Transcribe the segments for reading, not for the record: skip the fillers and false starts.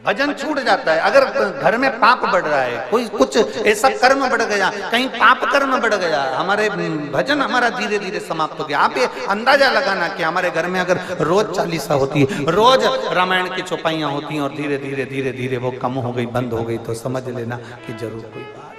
भजन छूट जाता है। अगर घर में पाप बढ़ रहा है, कोई कुछ ऐसा कर्म बढ़ गया, कहीं पाप कर्म बढ़ गया, हमारे भजन हमारा धीरे धीरे समाप्त हो गया। आप ये अंदाजा लगाना कि हमारे घर में अगर रोज चालीसा होती है, रोज रामायण की चौपाइयां होती हैं और धीरे धीरे धीरे धीरे वो कम हो गई, बंद हो गई, तो समझ लेना कि जरूर कोई बात,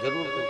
जरूर कोई।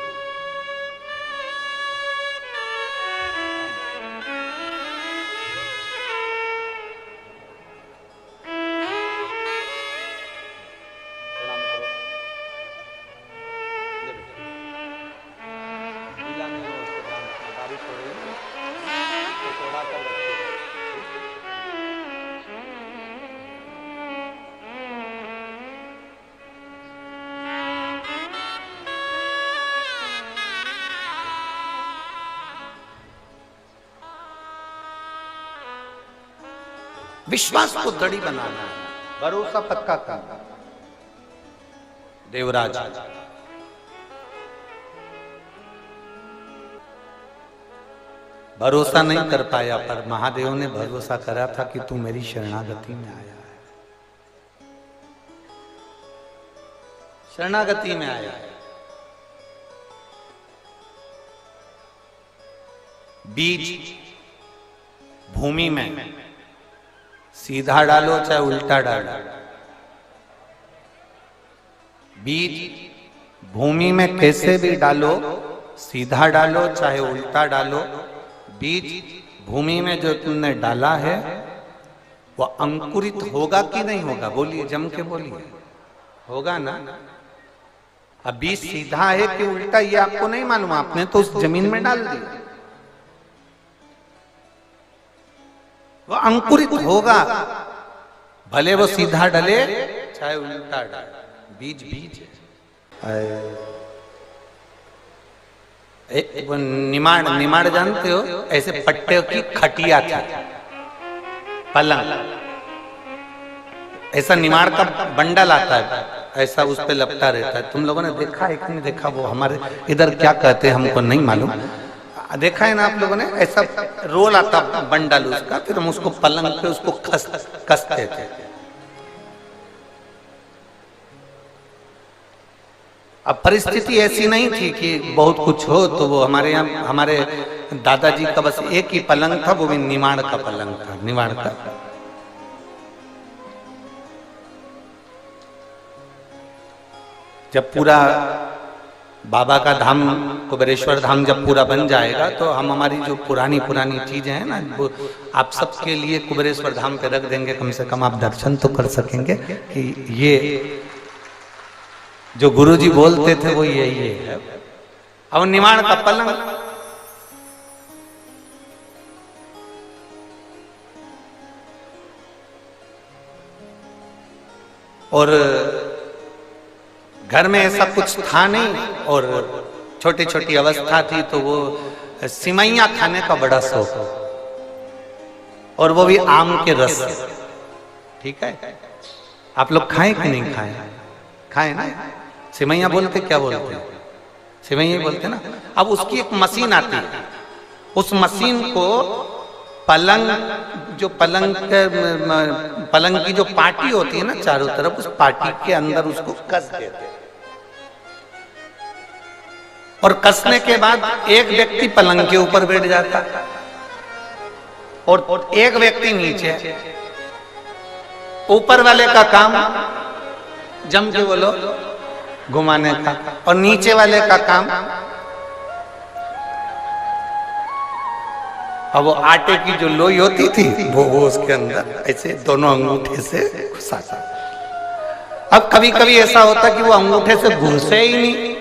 विश्वास को दड़ी बनाना है, भरोसा पक्का करना। देवराज भरोसा नहीं कर पाया, पर महादेव ने भरोसा करा था कि तू मेरी शरणागति में आया है, शरणागति में आया है। बीज भूमि में सीधा डालो चाहे उल्टा डालो, बीज भूमि में कैसे भी डालो, सीधा डालो चाहे उल्टा डालो, बीज भूमि में जो तुमने डाला है वो अंकुरित होगा कि नहीं होगा? बोलिए, जम के बोलिए, होगा ना? अब बीज सीधा है कि उल्टा ये आपको नहीं मालूम, आपने तो उस जमीन में डाल दिया, वो अंकुरित होगा, भले वो सीधा डले चाहे उल्टा डले, बीज बीज है। वो निमाड़, निमाड़ जानते हो, ऐसे पट्टे की खटिया थी, पलंग, ऐसा निमाड़ का बंडल आता है, ऐसा उस पे लपटा रहता है। तुम लोगों ने देखा है कि नहीं देखा? वो हमारे इधर क्या कहते हैं हमको नहीं मालूम, देखा है ना आप लोगों ने? ऐसा रोल आता बंडल उसका, फिर हम उसको पलंग पे उसको कसते थे। अब परिस्थिति ऐसी नहीं थी कि बहुत कुछ हो, तो वो हमारे यहाँ हमारे दादाजी का बस एक ही पलंग था, वो भी निमाड़ का पलंग था, निमाड़ का। जब पूरा बाबा का धाम, कुबेरेश्वर धाम जब पूरा बन जाएगा, तो हम हमारी जो पुरानी पुरानी चीजें हैं ना, वो आप सबके लिए कुबेरेश्वर धाम पे रख देंगे। कम से कम आप दर्शन तो कर सकेंगे कि ये जो गुरुजी बोलते थे वो यही है। अब निमाड़ का पलंग, और घर में ऐसा कुछ था नहीं, और छोटी छोटी अवस्था थी, तो वो सिमैया खाने का बड़ा शौक, और वो भी आम के रस से। ठीक है, आप लोग खाएं कि नहीं खाएं? खाएं ना? सिमैया बोलते क्या बोलते? सिमैया बोलते ना। अब उसकी एक मशीन आती है, उस मशीन को पलंग, जो पलंग की जो पार्टी होती है ना चारों तरफ, उस पार्टी के अंदर उसको कस देते हैं, और कसने के बाद एक व्यक्ति पलंग के ऊपर बैठ जाता और एक व्यक्ति नीचे। ऊपर वाले का काम जम के बोलो घुमाने का, और नीचे वाले का काम, अब वो आटे की जो लोई होती थी वो उसके अंदर ऐसे दोनों अंगूठे से घुसाता। अब कभी कभी ऐसा होता कि वो अंगूठे से घुसे ही नहीं,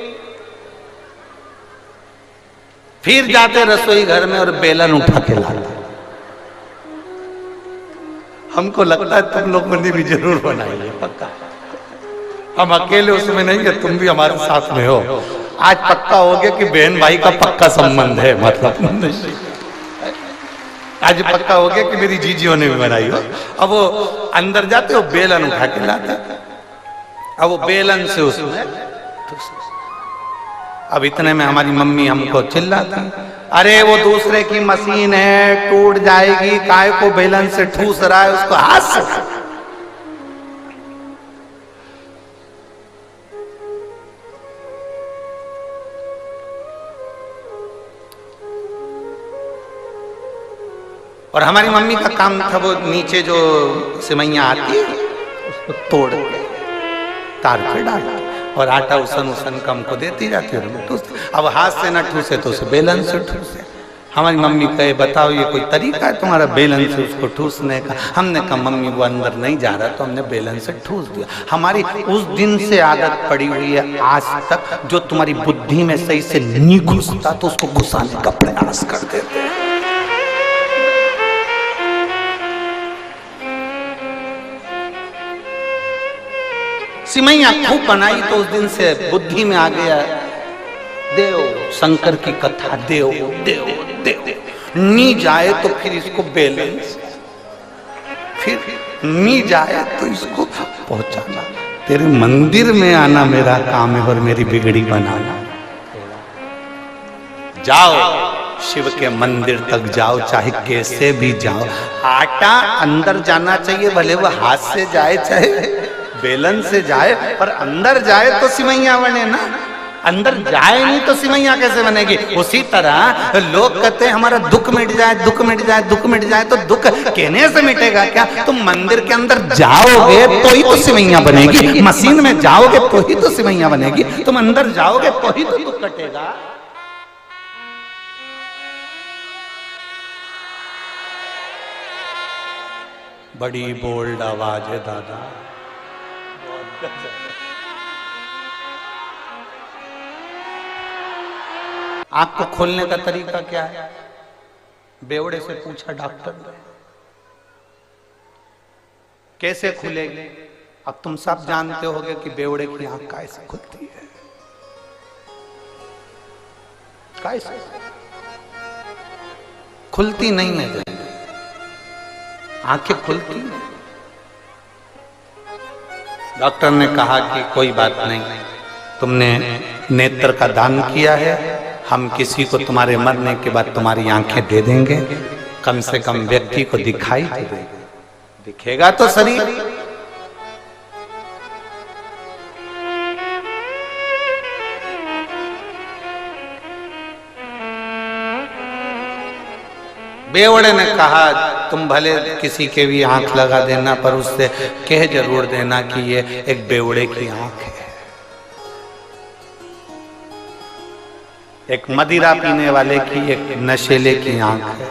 फिर जाते रसोई घर में और बेलन उठा के लाते। हमको लगता है तुम लोगों ने भी जरूर बनाई है, पक्का। हम अकेले उसमें नहीं है, तुम भी हमारे साथ में हो। आज पक्का हो गया कि बहन भाई का पक्का संबंध है, मतलब आज पक्का हो गया कि मेरी जीजियों ने भी बनाई हो। अब वो अंदर जाते हो, बेलन उठा के लाते, अब वो बेलन से उसमें, अब इतने में हमारी मम्मी हमको चिल्लाती, अरे वो दूसरे की मशीन है, टूट जाएगी, काय को बेलन से ठूस रहा है, उसको हाथ से और हमारी मम्मी का काम था वो नीचे जो सिमैया आती है उसको तोड़ के तार पे डालती और आटा उसन उसन कम को देती जाती है। अब हाथ से ना ठूसे तो उसे बेलन से ठूसे। हमारी मम्मी कहे बताओ ये कोई तरीका है तुम्हारा बेलन से उसको ठूसने का? हमने कहा मम्मी वो अंदर नहीं जा रहा तो हमने बेलन से ठूस दिया। हमारी उस दिन से आदत पड़ी हुई है आज तक, जो तुम्हारी बुद्धि में सही से नहीं घुसता तो उसको घुसाने का प्रयास कर देते हैं। सिमैया खूब बनाई तो उस दिन से बुद्धि में आ गया देव शंकर की कथा, देव देव देव नी जाए तो फिर इसको बेलन से, फिर नी जाए तो इसको पहुंचाना। तेरे मंदिर में आना मेरा काम है और मेरी बिगड़ी बनाना। जाओ शिव के मंदिर तक जाओ, चाहे कैसे भी जाओ। आटा अंदर जाना चाहिए, भले वो हाथ से जाए चाहे बेलन से जाए, पर अंदर जाए तो सिमैया बने ना। अंदर जाए नहीं तो सिमैया कैसे बनेगी? उसी तरह लोग कहते हैं हमारा दुख मिट जाए, दुख मिट जाए, दुख मिट जाए, तो दुख कहने से मिटेगा क्या? तुम मंदिर के अंदर जाओगे तो ही तो सिमैया बनेगी, मशीन में जाओगे तो ही तो सिमैया बनेगी, तुम अंदर जाओगे तो ही तो दुख कटेगा। बड़ी बोल्ड आवाज है दादा। आंख को खोलने का तरीका क्या है? बेवड़े से पूछा डॉक्टर ने, कैसे खुलेगी? अब तुम सब जानते होगे कि बेवड़े की आंख कैसे खुलती है। कैसे खुलती नहीं है, आंखें खुलती नहीं। डॉक्टर ने कहा कि कोई बात नहीं, तुमने नेत्र का दान किया है, हम किसी को तुम्हारे मरने के बाद तुम्हारी आंखें दे देंगे, कम से कम व्यक्ति को दिखाई तो देगा, दिखेगा तो शरीर। बेवड़े ने कहा तुम भले किसी के भी आंख लगा देना, पर उससे कह जरूर देना कि ये एक बेवड़े की आंख है। एक मदिरा पीने वाले की, एक नशेले की आंख है,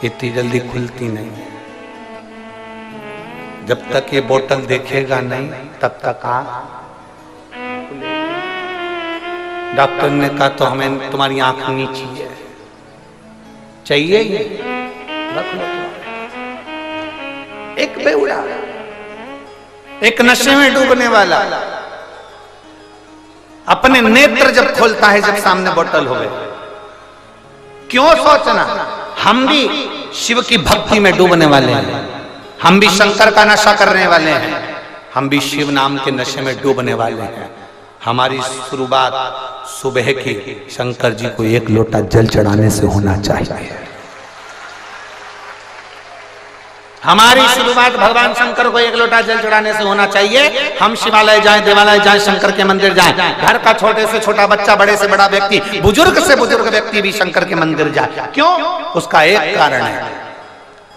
इतनी जल्दी खुलती नहीं है। जब तक ये बोतल देखेगा नहीं तब तक आंख। डॉक्टर ने कहा तो हमें तुम्हारी आंख नीची है, चाहिए ही रख लो। एक बेवड़ा, एक नशे में डूबने वाला अपने नेत्र जब खोलता है जब सामने बोतल हो गई, क्यों सोचना? हम भी शिव की भक्ति में डूबने वाले हैं, हम भी शंकर का नशा करने वाले हैं, हम भी शिव नाम के नशे में डूबने वाले हैं। हमारी शुरुआत सुबह की शंकर जी को एक लोटा जल चढ़ाने से होना चाहिए। हमारी शुरुआत भगवान शंकर को एक लोटा जल चढ़ाने से होना चाहिए। हम शिवालय जाएं, देवालय जाएं, शंकर के मंदिर जाएं, घर का छोटे से छोटा बच्चा, बड़े से बड़ा व्यक्ति, बुजुर्ग से बुजुर्ग व्यक्ति भी शंकर के मंदिर जाए। क्यों? उसका एक कारण है,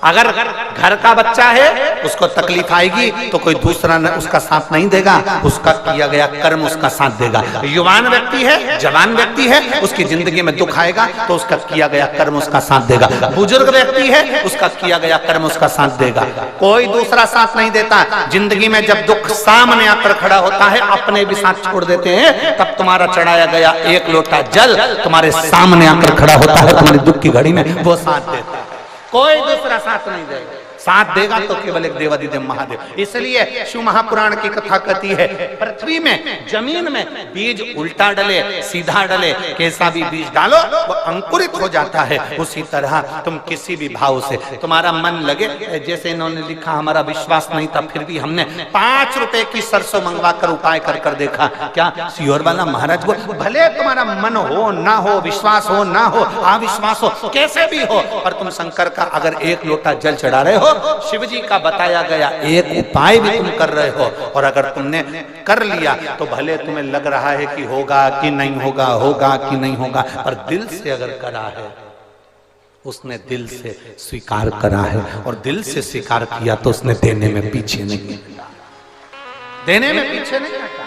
अगर घर का बच्चा है उसको तकलीफ आएगी तो कोई दूसरा उसका साथ नहीं देगा, उसका किया गया कर्म उसका साथ देगा। युवान व्यक्ति है, जवान व्यक्ति है, उसकी जिंदगी में दुख आएगा तो उसका किया गया कर्म उसका साथ देगा। बुजुर्ग व्यक्ति है, उसका किया गया कर्म उसका साथ देगा, कोई दूसरा साथ नहीं देता। जिंदगी में जब दुख सामने आकर खड़ा होता है, अपने भी साथ छोड़ देते हैं, तब तुम्हारा चढ़ाया गया एक लोटा जल तुम्हारे सामने आकर खड़ा होता है, तुम्हारी दुख की घड़ी में वो साथ देता है, कोई दूसरा साथ नहीं देगा। साथ देगा तो केवल एक देवाधिदेव महादेव। इसलिए शिव महापुराण की कथा कहती है, पृथ्वी में, जमीन में बीज उल्टा डले सीधा डले, कैसा भी बीज डालो वो अंकुरित हो जाता है। उसी तरह तुम किसी भी भाव से तुम्हारा मन लगे, जैसे इन्होंने लिखा हमारा विश्वास नहीं था फिर भी हमने 5 रुपए की सरसों मंगवा कर उपाय कर कर देखा। क्या सीहोर वाला महाराज वो, भले तुम्हारा मन हो ना हो, विश्वास हो ना हो, अविश्वास हो, कैसे भी हो, पर तुम शंकर का अगर एक लोटा जल चढ़ा रहे हो, शिव जी का बताया गया एक उपाय भी तुम कर रहे हो, और अगर तुमने कर लिया तो भले तुम्हें लग रहा है कि होगा कि नहीं होगा, होगा कि नहीं होगा, पर दिल से अगर करा है उसने दिल से स्वीकार करा है, और दिल से स्वीकार किया तो उसने देने में पीछे नहीं हटा, देने में पीछे नहीं हटा।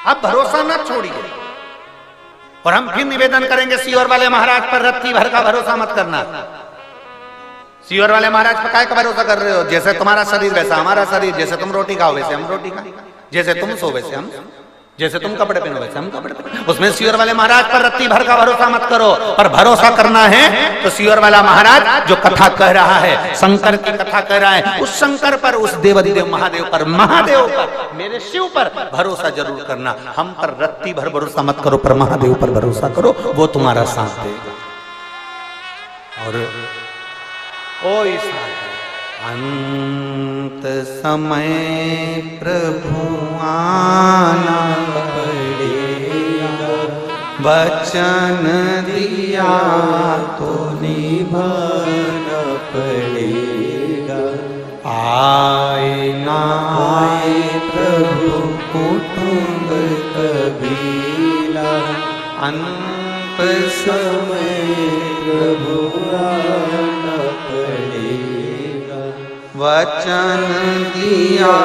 अब भरोसा न छोड़िए। और हम फिर निवेदन करेंगे सीहोर वाले महाराज पर रत्ती भर का भरोसा मत करना। सीहोर वाले महाराज पर काय का भरोसा कर रहे हो? जैसे तुम्हारा शरीर वैसा हमारा शरीर, जैसे तुम रोटी खाओ वैसे हम रोटी खाएं, जैसे तुम सो वैसे हम, जैसे तुम कपड़े पहनो वैसे हम कपड़े पहनो। उसमें सीहोर वाले महाराज पर रत्ती भर का भरोसा मत करो। पर भरोसा करना है तो सीहोर वाला महाराज जो कथा कह रहा है, शंकर की कथा कह रहा है, उस शंकर पर, उस देवाधिदेव महादेव पर, महादेव पर, मेरे शिव पर भरोसा जरूर करना। हम पर रत्ती भर भरोसा मत करो, पर महादेव पर भरोसा करो, वो तुम्हारा साथ देगा। और ओ अंत समय प्रभु आना पड़ेगा, वचन दिया तो निभाना पड़ेगा। आए ना आए प्रभु कुटुंब कबीला, अंत समय प्रभु आना पड़ेगा, वचन दिया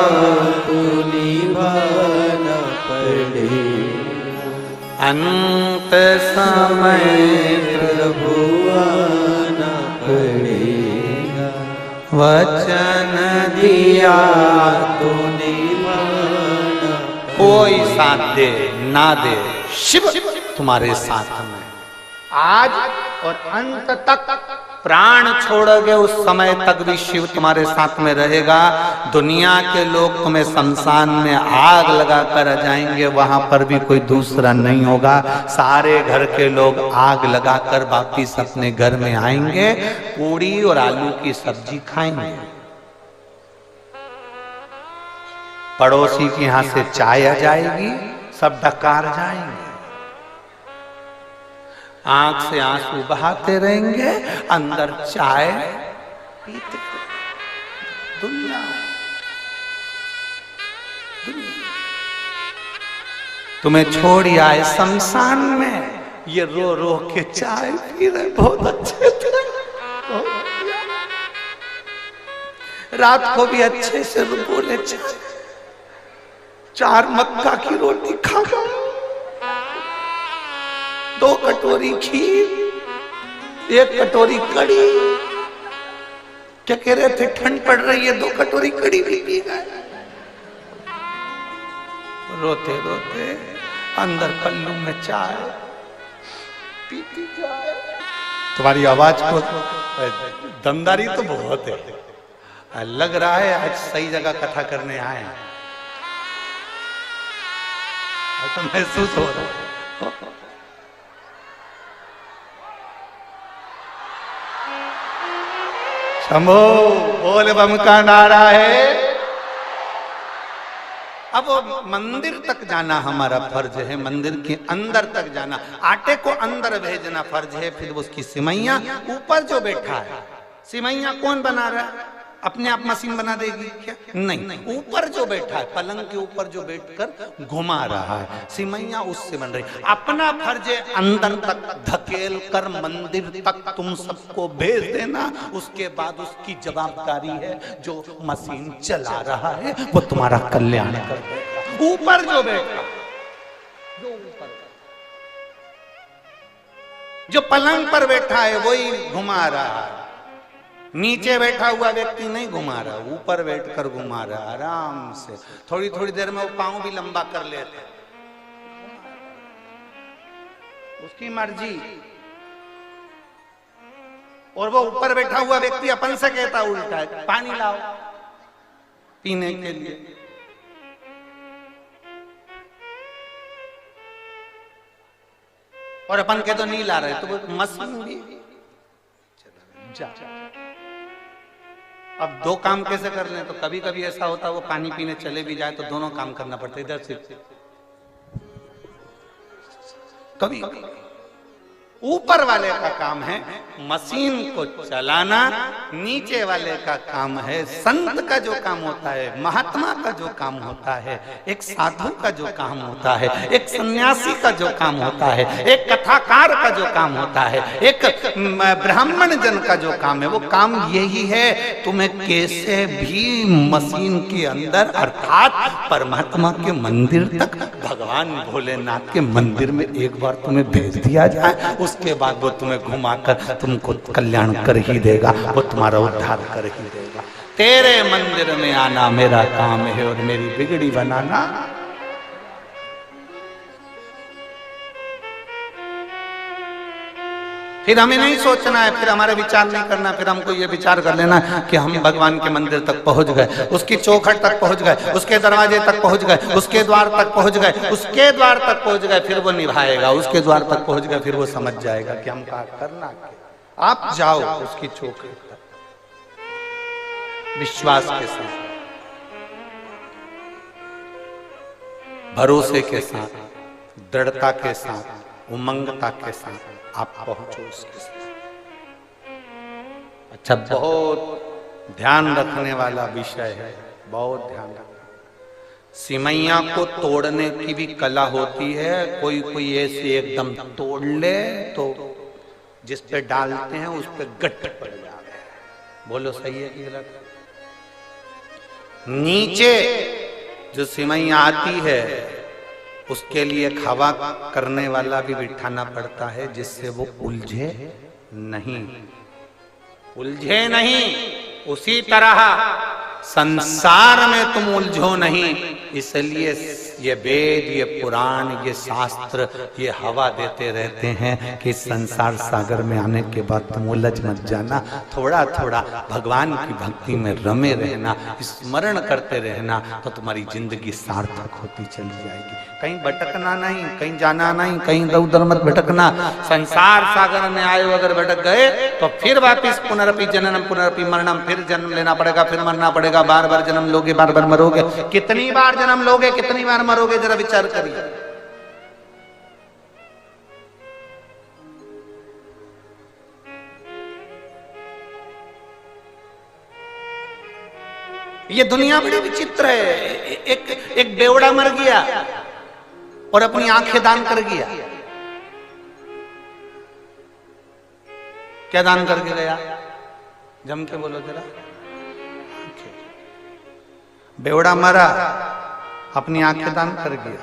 तो निभाना पड़ेगा। अंत समय प्रभु आना पड़ेगा, वचन दिया तो निभाना। कोई साथ दे ना दे, शिव तुम्हारे साथ में आज और अंत तक। प्राण छोड़ोगे उस समय तक भी शिव तुम्हारे साथ में रहेगा। दुनिया के लोग तुम्हें शमशान में आग लगा कर जाएंगे, वहां पर भी कोई दूसरा नहीं होगा। सारे घर के लोग आग लगाकर वापिस अपने घर में आएंगे, पूड़ी और आलू की सब्जी खाएंगे। पड़ोसी के यहां से चाय आ जाएगी, सब डकार जाएंगे, आंख से आंसू बहाते रहेंगे, अंदर चाय पीते। दुनिया तुम्हें छोड़ आए शमशान में, ये रो रो के चाय पी रहे, बहुत अच्छे थे, रात को भी अच्छे से बोले, चार मक्का की रोटी खा गए, 2 कटोरी खीर, 1 कटोरी कड़ी। क्या कह रहे थे? ठंड पड़ रही है, 2 कटोरी कड़ी भी पी गए। रोते रोते अंदर पल्लू में चाय पीती जाए। तुम्हारी आवाज को दमदारी तो बहुत है, लग रहा है आज सही जगह कथा करने आए हैं, तो महसूस हो रहा है। शंभो बोल बम का नारा है। अब वो मंदिर तक जाना हमारा फर्ज है, मंदिर के अंदर तक जाना, आटे को अंदर भेजना फर्ज है। फिर उसकी सिमैया, ऊपर जो बैठा है, सिमैया कौन बना रहा है? अपने आप मशीन बना देगी क्या? नहीं, ऊपर जो बैठा है, पलंग के ऊपर जो बैठकर घुमा रहा है, सिमैया उससे बन रही। अपना फर्ज अंदर तक धकेल कर मंदिर तक तुम सबको भेज देना। उसके बाद उसकी जवाबदारी है, जो मशीन चला रहा है वो तुम्हारा कल्याण कर देगा। ऊपर जो बैठा, जो पलंग पर बैठा है वही घुमा रहा है, नीचे बैठा हुआ व्यक्ति नहीं घुमा रहा, ऊपर बैठकर घुमा रहा आराम से। थोड़ी थोड़ी देर में वो पांव भी लंबा कर लेते, उसकी मर्जी। और वो ऊपर बैठा हुआ व्यक्ति अपन से कहता उल्टा है, पानी लाओ पीने के लिए। और अपन कहते नहीं ला रहे, तो वो मशीन भी जा। अब 2 काम कैसे कर लें? तो कभी कभी ऐसा होता है वो पानी पीने चले भी जाए तो दोनों काम करना पड़ता है, इधर से कभी ऊपर वाले का काम है मशीन को चलाना, नीचे वाले का काम है, संत का जो काम होता है, महात्मा का जो काम होता है, एक साधु का जो काम होता है, एक सन्यासी का जो काम होता है, एक कथाकार का जो काम होता है, एक ब्राह्मण जन का जो काम है, वो काम यही है तुम्हें कैसे भी मशीन के अंदर अर्थात परमात्मा के मंदिर तक, भगवान भोलेनाथ के मंदिर में एक बार तुम्हें भेज दिया जाए, उसके बाद वो तुम्हें घुमाकर तुमको कल्याण कर ही देगा, वो तुम्हारा उद्धार कर ही देगा। तेरे मंदिर में आना मेरा काम है और मेरी बिगड़ी बनाना। फिर हमें नहीं सोचना है, फिर हमारे विचार नहीं करना, फिर हमको ये विचार कर लेना कि हम भगवान के मंदिर तक पहुंच गए, उसकी चौखट तक पहुंच गए, उसके दरवाजे तक पहुंच गए, उसके द्वार तक पहुंच गए, उसके द्वार तक पहुंच गए, फिर वो निभाएगा, उसके द्वार तक पहुंच गए, फिर वो समझ जाएगा कि हम क्या करना। आप जाओ उसकी चौखट तक विश्वास के साथ, भरोसे के साथ, दृढ़ता के साथ, उमंगता के साथ आप पहुंचो उसके साथ। अच्छा, बहुत ध्यान रखने वाला विषय है, बहुत ध्यान रखना। सिमैया को तोड़ने की भी कला होती है। कोई कोई ऐसे एकदम तोड़ ले तो जिस पे डालते हैं उस पे गट्ट पड़ जाता है। बोलो सही है कि गलत? नीचे जो सिमैया आती है उसके लिए खवा करने वाला भी बिठाना पड़ता है, जिससे वो उलझे नहीं, उलझे नहीं। उसी तरह संसार में तुम उलझो नहीं, इसलिए ये वेद, ये पुराण, ये शास्त्र, ये हवा देते रहते हैं कि संसार सागर में आने के बाद तुम उलझ मत जाना, थोड़ा थोड़ा भगवान की भक्ति में रमे रहना, स्मरण करते रहना, तो तुम्हारी जिंदगी सार्थक होती चली जाएगी। कहीं भटकना नहीं, कहीं जाना नहीं, कहीं इधर उधर मत भटकना। संसार सागर में आए अगर भटक गए तो फिर वापिस पुनरपि जननम पुनरपि मरणम, फिर जन्म लेना पड़ेगा, फिर मरना पड़ेगा, बार बार जन्म लोगे, बार बार मरोगे। कितनी बार जन्म लोगे, कितनी बार मरोगे, जरा विचार करिए। ये दुनिया बड़ी विचित्र है। एक बेवड़ा मर गया और अपनी आंखें दान कर गया। क्या दान करके गया? जम के बोलो जरा। बेवड़ा मरा, अपनी आंखें दान कर गया।